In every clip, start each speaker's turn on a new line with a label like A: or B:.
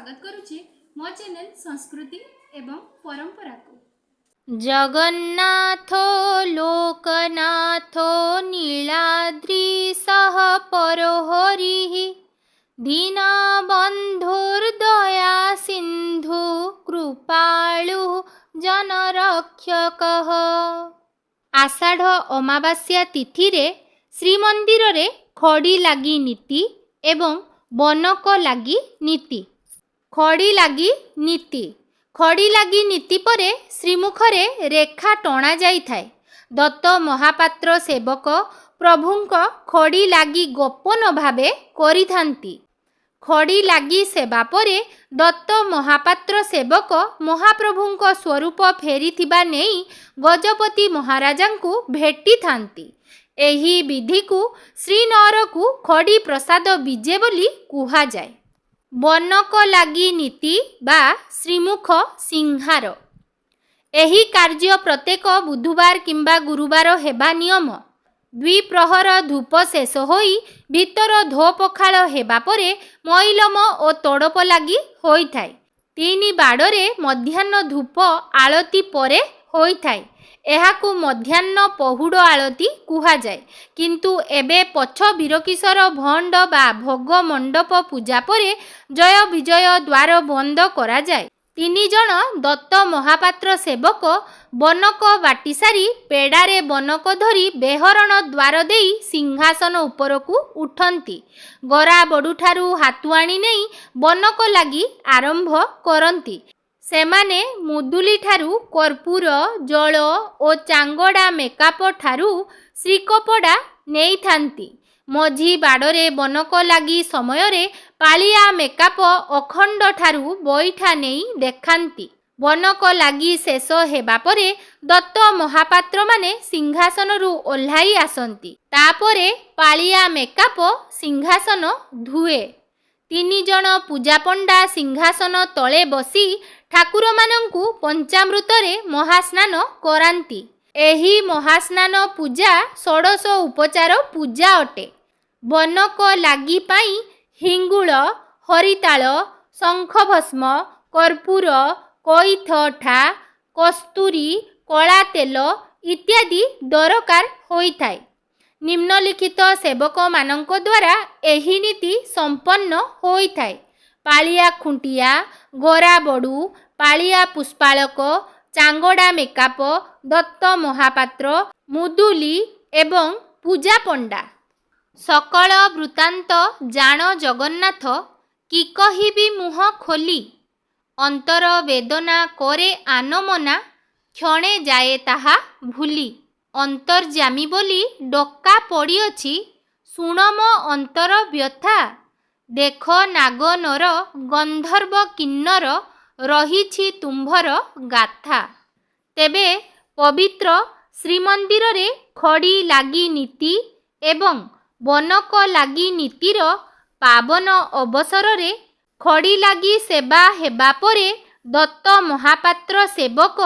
A: स्वागत करुछि मो चैनल संस्कृति एवं परंपरा को।
B: जगन्नाथो लोकनाथो नीलाद्रिसह परोहरिः दीनबन्धुर्दया सिन्धु कृपालुः जनरक्षकः। आषाढ़ अमावास्या तिथि रे श्रीमंदिर रे खड़ी लागी नीति एवं बनक लागी नीति। खड़ी लागी नीति परे श्रीमुखरे रेखा टणा जाई थाए। दत्त महापात्र सेवक प्रभुंक खड़ी लागी गोपन भावे करिथांती। खड़ी लागी सेवा परे दत्त महापात्र सेवक महाप्रभुंक स्वरूप फेरिथिबा नेई गजपति महाराजांकु भेटी थांती। एही विधि को श्रीनगर को खड़ी प्रसाद विजे बोली कुहा जाए। बनक लागी नीति बा श्रीमुख सिंहार एही कार्य प्रत्येक बुधवार किंबा गुरुवार हेबा नियम। द्विप्रहर धूप शेष होई भितर धो पखाल हेबा परे मैलम ओ तोड़प लागी होई थाए। तीन बाड़े मध्याह्न धूप आळती परे होई थाए। एहाकु मध्याह्न पहुड़ आळती कुहा जाए। किंतु एबे पछ वीरकिशोर भंड बा भोग मंडप पूजा परे जय विजय द्वार बंद करा जाए। तीन जन दत्त महापात्र सेवक बनक बाटी सारी पेड़ारे बनक धरी बेहरण द्वार देई सिंहासन उपरकू उठंती। गरा बड़ुठारू हातुआणी नहीं बनक लागी आरंभ करंती। सेमाने मुदुली ठारू कर्पूर जल ओ चांगड़ा मेकाप ठारू श्रीकपड़ा नहीं थांती। मझी बाड़े बनक लागी समय रे पालिया मेकाप अखंड ठारू बैठा नहीं देखांती। बनक लागी शेष हेबा परे दत्त महापात्र माने सिंहासनरू ओह्लाई आसंती। तापरे पालिया मेकाप सिंहासन धुए। तीन जन पूजा पंडा सिंहासन तले बसी ठाकुर मानंकु पंचामृत रे महास्नान करांती। एही महास्नान पूजा षोडश उपचार पूजा अटे। बनक लागी पाई हिंगुल हरिताल शंखभस्म कर्पूर कईथठा कस्तूरी कला तेल इत्यादि दरकार होई थाए। निम्नलिखित सेवक मानक द्वारा एही नीति संपन्न होई थाए। पालिया खुंटिया गोरा बड़ू पालिया पुष्पालक चांगड़ा मेकाप दत्त महापात्र मुदुली एवं पूजा पंडा। सकल वृत्तांत जान जगन्नाथ कि कहिबी मुह खोली अंतर वेदना करे आनमना क्षणे जाए ताहा भूली। अंतर्जामी बोली डोका पड़िअछि सुणम अंतर व्यथा देख नागनर गंधर्व किन्नर रहिछि तुम्भर गाथा। तेबे पवित्र श्रीमंदिर रे खड़ी लागी नीति एवं बनक लागी नीतिर पावन अवसर रे खड़ी लागी सेवा हेबा परे दत्त महापात्र सेवक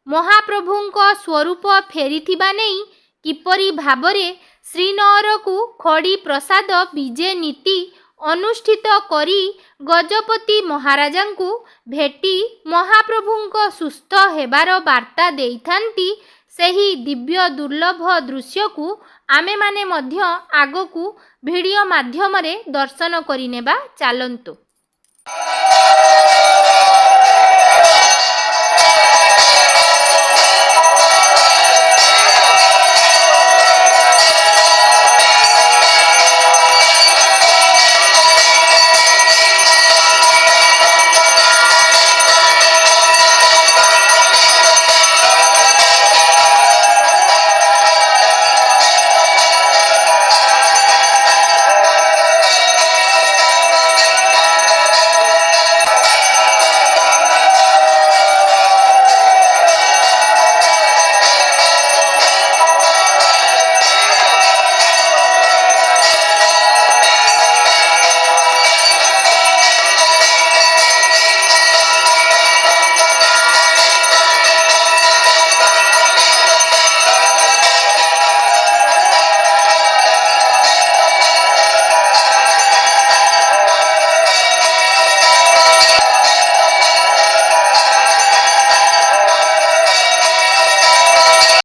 B: महाप्रभुंक स्वरूप फेरिथिबा नेई किपरि भाबरे श्रीनगर को खड़ी प्रसाद विजे नीति अनुष्ठित करी गजपति महाराजांकु भेटी महाप्रभुंक सुस्थ हेबार वार्ता देइथांती। सेही दिव्य दुर्लभ दृश्य को आमे माने मध्य आगकू वीडियो माध्यम रे दर्शन करिनेबा चालंतु।